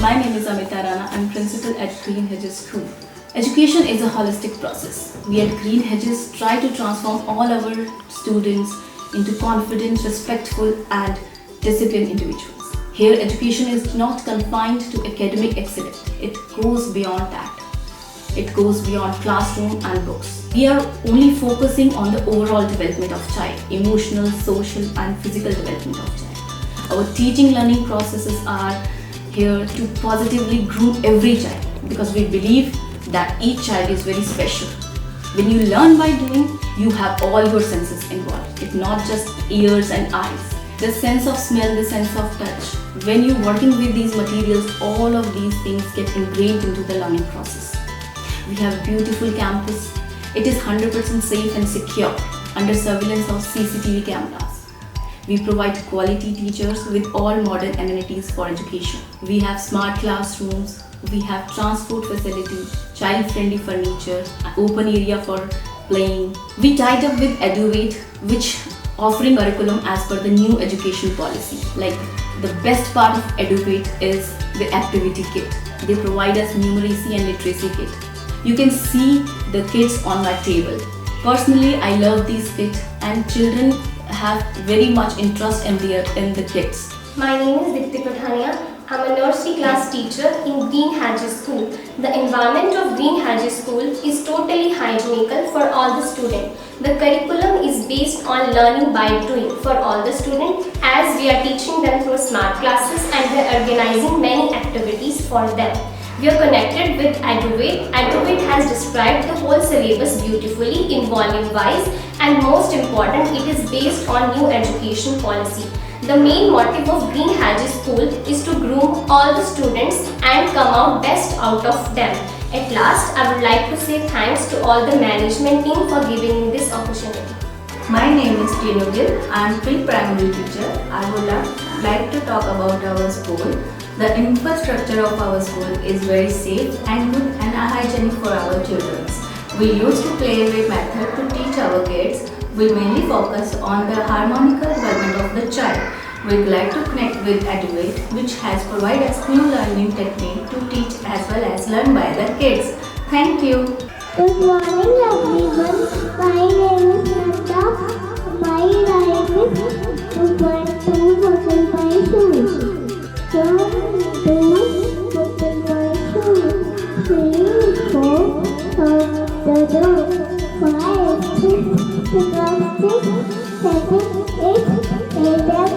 My name is Amita Rana. I'm principal at Hedges School. Education is a holistic process. We at Green Hedges try to transform all our students into confident, respectful and disciplined individuals. Here, education is not confined to academic excellence. It goes beyond that. It goes beyond classroom and books. We are only focusing on the overall development of child, emotional, social and physical development of child. Our teaching learning processes are here to positively groom every child because we believe that each child is very special. When you learn by doing, you have all your senses involved. It's not just ears and eyes. The sense of smell, the sense of touch. When you're working with these materials, all of these things get ingrained into the learning process. We have a beautiful campus. It is 100% safe and secure under surveillance of CCTV cameras. We provide quality teachers with all modern amenities for education. We have smart classrooms, we have transport facilities, child-friendly furniture, an open area for playing. We tied up with Eduvate, which offering curriculum as per the new education policy. Like the best part of Eduvate is the activity kit. They provide us numeracy and literacy kit. You can see the kits on my table. Personally, I love these kits and children have very much interest in the kits. My name is Dipti Pathania. I'm a nursery class teacher in Green Hedges School. The environment of Green Hedges School is totally hygienical for all the students. The curriculum is based on learning by doing for all the students as we are teaching them through smart classes and we are organizing many activities for them. We are connected with Eduvate. Eduvate has described the whole syllabus beautifully in volume-wise and most important, it is based on new education policy. The main motive of Green Hedges School is to groom all the students and come out best out of them. At last, I would like to say thanks to all the management team for giving me this opportunity. My name is Tinu Gill. I am pre-primary teacher. I would like to talk about our school. The infrastructure of our school is very safe and good and hygienic for our children. We used to play with method to teach our kids. We mainly focus on the harmonical development of the child. We would like to connect with Eduvate, which has provided us new learning technique to teach as well as learn by the kids. Thank you. Good morning everyone. My name is Nanda. My life is 2.2 my shoes. 2 put my shoes. 3, 4, the door. 5, 6, 7, 8, 8,